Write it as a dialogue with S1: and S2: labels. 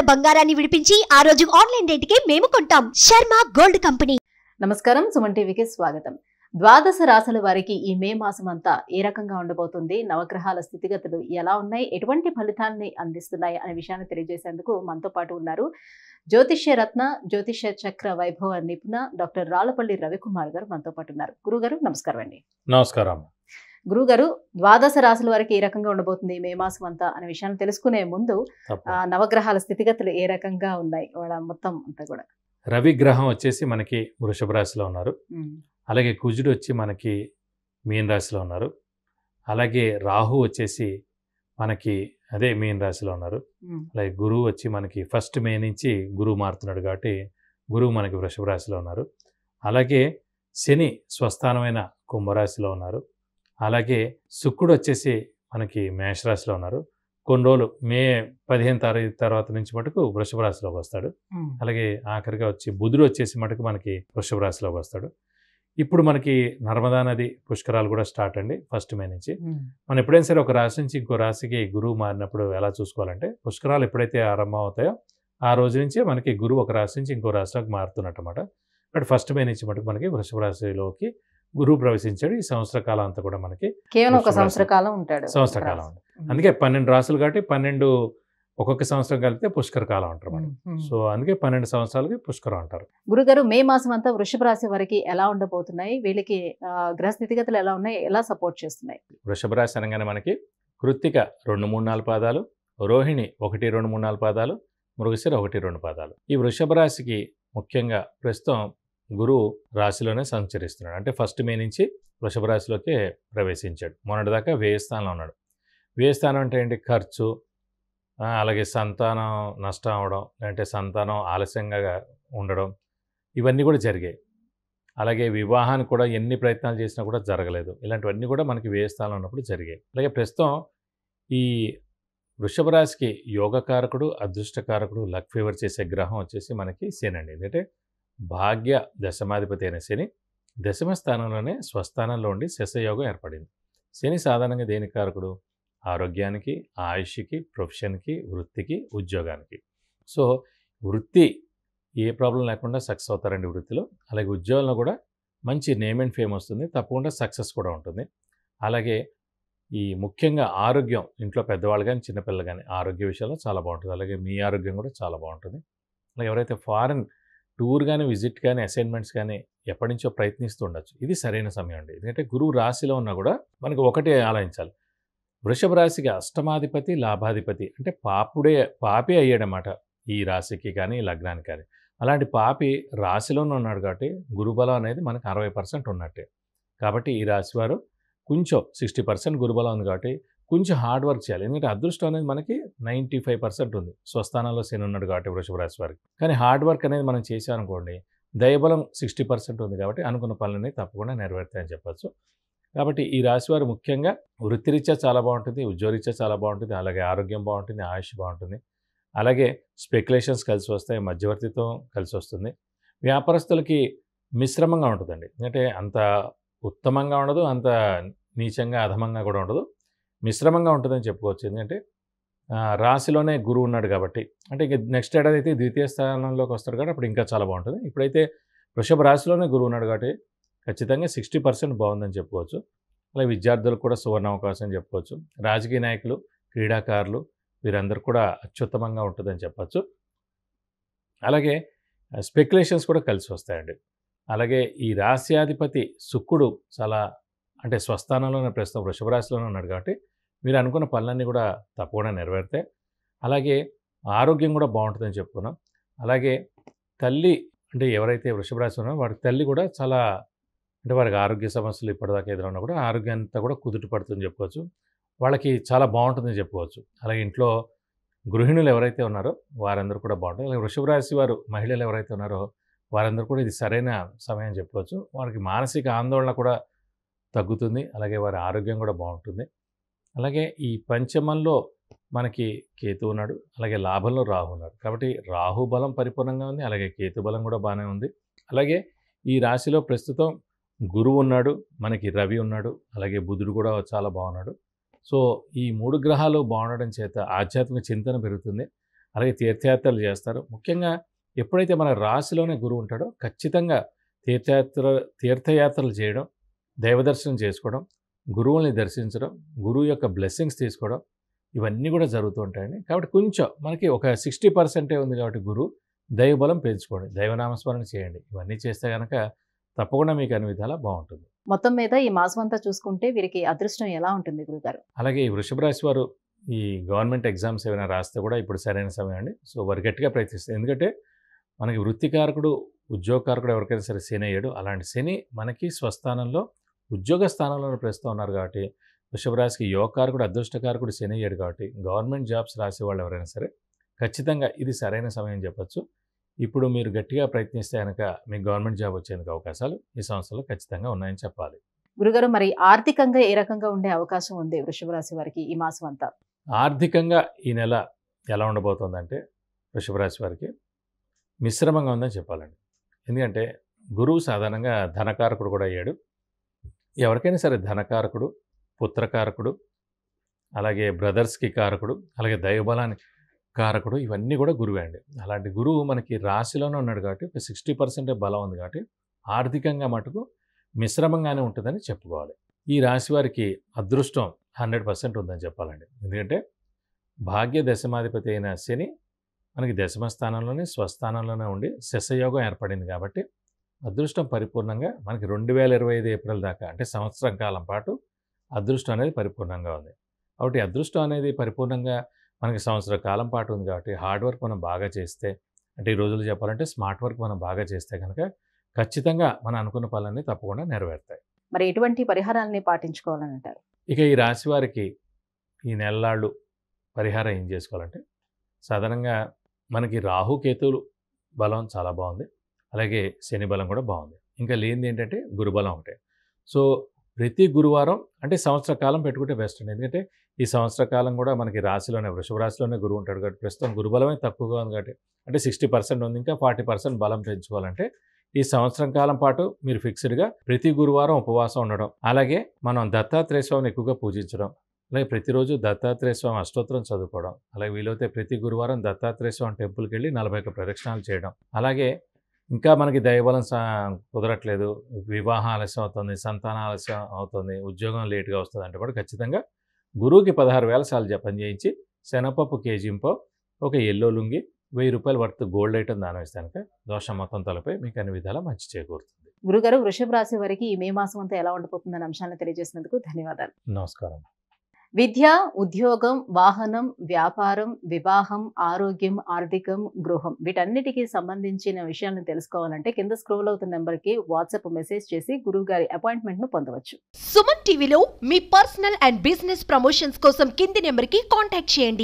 S1: బంగారాన్ని విడిపించి ఆ రోజు ఆన్లైన్ రేటుకే మేము కొంటాం. Sharma gold company.
S2: నమస్కారం, సుమన్ టీవీకి స్వాగతం. ద్వాదశ రాశుల వారికి ఈ మే మాసం అంతా ఏ రకంగా ఉండబోతుంది, నవగ్రహాల స్థితిగతులు ఎలా ఉన్నాయి, ఎటువంటి ఫలితాన్ని అందిస్తున్నాయి అనే విషయాన్ని తెలియజేసేందుకు మనతో పాటు ఉన్నారు జ్యోతిష్య రత్న, జ్యోతిష్య చక్ర వైభవ నిపుణ డాక్టర్ రాళ్లపల్లి రవికుమార్ గారు మనతో పాటు ఉన్నారు. గురుగారు నమస్కారం అండి.
S3: నమస్కారం.
S2: గురుగారు, ద్వాదశ రాశుల వారికి ఏ రకంగా ఉండబోతుంది మే మాసం అంతా అనే విషయాన్ని తెలుసుకునే ముందు నవగ్రహాల స్థితిగతులు ఏ రకంగా ఉన్నాయి వాళ్ళ మొత్తం అంతా కూడా.
S3: రవి గ్రహం వచ్చేసి మనకి వృషభ రాశిలో ఉన్నారు. అలాగే కుజుడు వచ్చి మనకి మీన రాశిలో ఉన్నారు. అలాగే రాహు వచ్చేసి మనకి అదే మీన రాశిలో ఉన్నారు. అలాగే గురువు వచ్చి మనకి 1 మే నుంచి గురువు మారుతున్నాడు కాబట్టి గురువు మనకి వృషభ రాశిలో ఉన్నారు. అలాగే శని స్వస్థానమైన కుంభరాశిలో ఉన్నారు. అలాగే శుక్రుడు వచ్చేసి మనకి మేషరాశిలో ఉన్నారు. కొన్ని రోజులు మే 15 తారీఖు తర్వాత నుంచి మటుకు వృషభ రాశిలోకి వస్తాడు. అలాగే ఆఖరిగా వచ్చి బుధుడు వచ్చేసి మటుకు మనకి వృషభ రాశిలోకి వస్తాడు. ఇప్పుడు మనకి నర్మదా నది పుష్కరాలు కూడా స్టార్ట్ అండి 1 మే నుంచి. మనం ఎప్పుడైనా సరే ఒక రాశి నుంచి ఇంకో రాశికి గురువు మారినప్పుడు ఎలా చూసుకోవాలంటే, పుష్కరాలు ఎప్పుడైతే ఆరంభం అవుతాయో ఆ రోజు నుంచి మనకి గురువు ఒక రాశి నుంచి ఇంకో రాశిలోకి మారుతున్నట్టు అన్నమాట. బట్ 1 మే నుంచి మటుకు మనకి వృషభ రాశిలోకి గురువు ప్రవేశించాడు. ఈ సంవత్సర కాలం అంతా కూడా మనకి
S2: కేవలం ఒక సంవత్సర కాలం ఉంటాడు.
S3: సంవత్సర కాలం ఉంటుంది. అందుకే 12 రాసులు కాబట్టి 12 ఒక్కొక్క సంవత్సరం కలిపితే పుష్కర కాలం అంటారు మనం. సో అందుకే 12 సంవత్సరాలకి పుష్కరం అంటారు.
S2: గురుగారు, మే మాసం అంతా వృషభ రాశి వారికి ఎలా ఉండబోతున్నాయి, వీళ్ళకి గ్రహ స్థితిగతులు ఎలా ఉన్నాయి, ఎలా సపోర్ట్ చేస్తున్నాయి?
S3: వృషభ రాశి అనగానే మనకి కృత్తిక 2, 3, 4 పాదాలు, రోహిణి 1, 2, 3, 4 పాదాలు, మృగశిర 1, 2 పాదాలు. ఈ వృషభ రాశికి ముఖ్యంగా ప్రస్తుతం గురువు రాశిలోనే సంచరిస్తున్నాడు. అంటే 1 మే నుంచి వృషభ రాశిలోకి ప్రవేశించాడు. మొన్నటిదాకా వ్యయ స్థానంలో ఉన్నాడు. వ్యయ స్థానం అంటే ఏంటి? ఖర్చు, అలాగే సంతానం నష్టం అవడం, లేదంటే సంతానం ఆలస్యంగా ఉండడం, ఇవన్నీ కూడా జరిగాయి. అలాగే వివాహానికి కూడా ఎన్ని ప్రయత్నాలు చేసినా కూడా జరగలేదు. ఇలాంటివన్నీ కూడా మనకి వ్యయ స్థానంలో ఉన్నప్పుడు జరిగాయి. అలాగే ప్రస్తుతం ఈ వృషభ రాశికి యోగకారకుడు, అదృష్టకారకుడు, లక్ ఫేవర్ చేసే గ్రహం వచ్చేసి మనకి శని అండి. ఎందుకంటే భాగ్య దశమాధిపతి అయిన శని దశమ స్థానంలోనే స్వస్థానంలో ఉండి శశయోగం ఏర్పడింది. శని సాధారణంగా దేనికి కారకుడు? ఆరోగ్యానికి, ఆయుష్కి, ప్రొఫెషన్కి, వృత్తికి, ఉద్యోగానికి. సో వృత్తి ఏ ప్రాబ్లం లేకుండా సక్సెస్ అవుతారండి వృత్తిలో. అలాగే ఉద్యోగంలో కూడా మంచి నేమ్ అండ్ ఫేమ్ వస్తుంది, తప్పకుండా సక్సెస్ కూడా ఉంటుంది. అలాగే ఈ ముఖ్యంగా ఆరోగ్యం, ఇంట్లో పెద్దవాళ్ళు కానీ చిన్నపిల్లలు కానీ ఆరోగ్య విషయంలో చాలా బాగుంటుంది. అలాగే మీ ఆరోగ్యం కూడా చాలా బాగుంటుంది. అలాగే ఎవరైతే ఫారెన్ టూర్ కానీ, విజిట్ కానీ, అసైన్మెంట్స్ కానీ ఎప్పటి నుంచో ప్రయత్నిస్తూ ఉండొచ్చు. ఇది సరైన సమయం అండి. ఎందుకంటే గురువు రాశిలో ఉన్నా కూడా మనకి ఒకటే ఆలోచించాలి. వృషభ రాశికి అష్టమాధిపతి, లాభాధిపతి, అంటే పాపి అయ్యాడన్నమాట ఈ రాశికి కానీ లగ్నానికి కానీ. అలాంటి పాపి రాశిలోనే ఉన్నాడు కాబట్టి గురుబలం అనేది మనకు 60% ఉన్నట్టే. కాబట్టి ఈ రాశి వారు కొంచెం 60% గురుబలం ఉంది కాబట్టి కొంచెం హార్డ్ వర్క్ చేయాలి. ఎందుకంటే అదృష్టం అనేది మనకి 95% ఉంది. స్వస్థానంలో శని ఉన్నాడు కాబట్టి వృషభ రాశి వారికి. కానీ హార్డ్ వర్క్ అనేది మనం చేసామనుకోండి, దైవబలం 60% ఉంది కాబట్టి అనుకున్న పనులన్నీ తప్పకుండా నెరవేరుతాయని చెప్పచ్చు. కాబట్టి ఈ రాశి వారు ముఖ్యంగా వృత్తిరీత్యా చాలా బాగుంటుంది, ఉద్యోగరీత్యా చాలా బాగుంటుంది, అలాగే ఆరోగ్యం బాగుంటుంది, ఆయుష్ బాగుంటుంది. అలాగే స్పెక్యులేషన్స్ కలిసి వస్తాయి, మధ్యవర్తిత్వం కలిసి వస్తుంది. వ్యాపారస్తులకి మిశ్రమంగా ఉంటుందండి. ఎందుకంటే అంత ఉత్తమంగా ఉండదు, అంత నీచంగా అధమంగా కూడా ఉండదు, మిశ్రమంగా ఉంటుందని చెప్పుకోవచ్చు. ఎందుకంటే రాశిలోనే గురువు ఉన్నాడు కాబట్టి. అంటే ఇక నెక్స్ట్ ఏడాది అయితే ద్వితీయ స్థానంలోకి వస్తాడు కాబట్టి అప్పుడు ఇంకా చాలా బాగుంటుంది. ఇప్పుడైతే వృషభ రాశిలోనే గురువు ఉన్నాడు కాబట్టి ఖచ్చితంగా 60% బాగుందని చెప్పుకోవచ్చు. అలాగే విద్యార్థులకు కూడా సువర్ణ అవకాశం అని చెప్పుకోవచ్చు. రాజకీయ నాయకులు, క్రీడాకారులు వీరందరూ కూడా అత్యుత్తమంగా ఉంటుందని చెప్పచ్చు. అలాగే స్పెక్యులేషన్స్ కూడా కలిసి వస్తాయండి. అలాగే ఈ రాశ్యాధిపతి శుక్రుడు చాలా అంటే స్వస్థానంలోనే ప్రస్తుతం వృషభ రాశిలోనే ఉన్నాడు కాబట్టి మీరు అనుకున్న పనులన్నీ కూడా తప్పకుండా నెరవేరుతాయి. అలాగే ఆరోగ్యం కూడా బాగుంటుందని చెప్పుకున్నాం. అలాగే తల్లి అంటే ఎవరైతే వృషభ రాశి ఉన్నారో వారికి తల్లి కూడా చాలా అంటే వారికి ఆరోగ్య సమస్యలు ఇప్పటిదాకా ఎదురన్నా కూడా ఆరోగ్యం అంతా కూడా కుదుట పడుతుందని చెప్పుకోవచ్చు. వాళ్ళకి చాలా బాగుంటుందని చెప్పుకోవచ్చు. అలాగే ఇంట్లో గృహిణులు ఎవరైతే ఉన్నారో వారందరూ కూడా బాగుంటుంది. అలాగే వృషభ రాశి వారు మహిళలు ఎవరైతే ఉన్నారో వారందరూ కూడా ఇది సరైన సమయం చెప్పుకోవచ్చు. వారికి మానసిక ఆందోళన కూడా తగ్గుతుంది. అలాగే వారి ఆరోగ్యం కూడా బాగుంటుంది. అలాగే ఈ పంచమంలో మనకి కేతు ఉన్నాడు, అలాగే లాభంలో రాహు ఉన్నాడు కాబట్టి రాహు బలం పరిపూర్ణంగా ఉంది, అలాగే కేతు బలం కూడా బాగానే ఉంది. అలాగే ఈ రాశిలో ప్రస్తుతం గురువు ఉన్నాడు, మనకి రవి ఉన్నాడు, అలాగే బుధుడు కూడా చాలా బాగున్నాడు. సో ఈ 3 గ్రహాలు బాగుండడం చేత ఆధ్యాత్మిక చింతన పెరుగుతుంది. అలాగే తీర్థయాత్రలు చేస్తారు. ముఖ్యంగా ఎప్పుడైతే మన రాశిలోనే గురువు ఉంటాడో ఖచ్చితంగా తీర్థయాత్రలు చేయడం, దైవదర్శనం చేసుకోవడం, గురువుల్ని దర్శించడం, గురువు యొక్క బ్లెస్సింగ్స్ తీసుకోవడం ఇవన్నీ కూడా జరుగుతూ ఉంటాయండి. కాబట్టి కొంచెం మనకి ఒక 60% ఉంది కాబట్టి గురువు దైవబలం పెంచుకోండి, దైవనామస్మరణ చేయండి. ఇవన్నీ చేస్తే కనుక తప్పకుండా మీకు అన్ని విధాలా బాగుంటుంది.
S2: మొత్తం మీద ఈ మాసం అంతా చూసుకుంటే వీరికి అదృష్టం ఎలా ఉంటుంది గురుగారు?
S3: అలాగే ఈ వృషభ రాశి వారు ఈ గవర్నమెంట్ ఎగ్జామ్స్ ఏమైనా రాస్తే కూడా ఇప్పుడు సరైన సమయం అండి. సో వారు గట్టిగా ప్రయత్నిస్తారు. ఎందుకంటే మనకి వృత్తికారకుడు, ఉద్యోగకారకుడు ఎవరికైనా సరే శని అయ్యాడు. అలాంటి శని మనకి స్వస్థానంలో ఉద్యోగ స్థానంలో ప్రస్తుతం ఉన్నారు కాబట్టి వృషభ రాశికి యోగకారకుడు, అదృష్టకారకుడు శని అయ్యాడు కాబట్టి గవర్నమెంట్ జాబ్స్ రాసే వాళ్ళు ఎవరైనా సరే ఖచ్చితంగా ఇది సరైన సమయం చెప్పొచ్చు. ఇప్పుడు మీరు గట్టిగా ప్రయత్నిస్తే కనుక మీకు గవర్నమెంట్ జాబ్ వచ్చేందుకు అవకాశాలు ఈ సంవత్సరంలో ఖచ్చితంగా ఉన్నాయని చెప్పాలి.
S2: గురుగారు, మరి ఆర్థికంగా ఏ రకంగా ఉండే అవకాశం ఉంది వృషభ రాశి వారికి ఈ మాసం అంతా?
S3: ఆర్థికంగా ఈ నెల ఎలా ఉండబోతుందంటే వృషభ రాశి వారికి మిశ్రమంగా ఉందని చెప్పాలండి. ఎందుకంటే గురువు సాధారణంగా ధనకారకుడు కూడా అయ్యాడు. ఎవరికైనా సరే ధనకారకుడు, పుత్రకారకుడు, అలాగే బ్రదర్స్కి కారకుడు, అలాగే దైవబలానికి కారకుడు, ఇవన్నీ కూడా గురువే అండి. అలాంటి గురువు మనకి రాశిలోనే ఉన్నాడు కాబట్టి ఒక 60% బలం ఉంది కాబట్టి ఆర్థికంగా మటుకు మిశ్రమంగానే ఉంటుందని చెప్పుకోవాలి. ఈ రాశి వారికి అదృష్టం 100% ఉందని చెప్పాలండి. ఎందుకంటే భాగ్య దశమాధిపతి అయిన శని మనకి దశమ స్థానంలోనే స్వస్థానంలోనే ఉండి శశయోగం ఏర్పడింది కాబట్టి అదృష్టం పరిపూర్ణంగా మనకి 2025 ఏప్రిల్ దాకా అంటే సంవత్సరం కాలం పాటు అదృష్టం అనేది పరిపూర్ణంగా ఉంది. కాబట్టి అదృష్టం అనేది పరిపూర్ణంగా మనకి సంవత్సర కాలం పాటు ఉంది కాబట్టి హార్డ్ వర్క్ మనం బాగా చేస్తే, అంటే ఈ రోజుల్లో చెప్పాలంటే స్మార్ట్ వర్క్ మనం బాగా చేస్తే కనుక ఖచ్చితంగా మనం అనుకున్న పనులన్నీ తప్పకుండా నెరవేరుతాయి.
S2: మరి ఎటువంటి పరిహారాలని పాటించుకోవాలని అంటారు?
S3: ఇక ఈ రాశి వారికి ఈ నెలలాళ్ళు పరిహారం ఏం చేసుకోవాలంటే సాధారణంగా మనకి రాహుకేతువులు బలం చాలా బాగుంది, అలాగే శని బలం కూడా బాగుంది. ఇంకా లేనిది ఏంటంటే గురుబలం ఒకటే. సో ప్రతి గురువారం అంటే సంవత్సర కాలం పెట్టుకుంటే బెస్ట్ అండి. ఎందుకంటే ఈ సంవత్సర కాలం కూడా మనకి రాశిలోనే వృషభ రాశిలోనే గురువు ఉంటాడు కాబట్టి ప్రస్తుతం గురుబలమే తక్కువగా ఉంది కాబట్టి అంటే 60% ఉంది, ఇంకా 40% బలం పెంచుకోవాలంటే ఈ సంవత్సరం కాలం పాటు మీరు ఫిక్స్డ్గా ప్రతి గురువారం ఉపవాసం ఉండడం, అలాగే మనం దత్తాత్రేయ స్వామిని ఎక్కువగా పూజించడం, అలాగే ప్రతిరోజు దత్తాత్రేయ స్వామి అష్టోత్తరం చదువుకోవడం, అలాగే వీలైతే ప్రతి గురువారం దత్తాత్రేయ స్వామి టెంపుల్కి వెళ్ళి 41 ప్రదక్షిణాలు చేయడం, అలాగే ఇంకా మనకి దైవబలం కుదరట్లేదు, వివాహం ఆలస్యం అవుతుంది, సంతానం ఆలస్యం అవుతుంది, ఉద్యోగం లేట్గా వస్తుంది అంటే కూడా ఖచ్చితంగా గురువుకి 16,000 సార్లు జపం చేయించి శనగపప్పు కేజీంపో, ఒక ఎల్లో లుంగి, 1000 రూపాయల వర్త్ గోల్డ్ ఐటమ్ దానం ఇస్తే కనుక దోషం మొత్తం తలపై మీకు అన్ని విధాలా మంచి చేకూరుతుంది.
S2: గురుగారు, వృషభ రాశి వారికి ఈ మే మాసం అంతా ఎలా ఉండబోతుందన్న అంశాలను తెలియజేసినందుకు ధన్యవాదాలు.
S3: నమస్కారం.
S2: విద్య, ఉద్యోగం, వాహనం, వ్యాపారం, వివాహం, ఆరోగ్యం, ఆర్థికం, గృహం వీటన్నిటికీ సంబంధించిన విషయాలను తెలుసుకోవాలంటే కింద స్క్రోల్ అవుతున్న నెంబర్కి వాట్సాప్ మెసేజ్ చేసి గురువు గారి అపాయింట్మెంట్ ను పొందవచ్చు.
S1: సుమన్ టీవీలో మీ పర్సనల్ అండ్ బిజినెస్ ప్రమోషన్స్ కోసం కింది నెంబర్కి కాంటాక్ట్ చేయండి.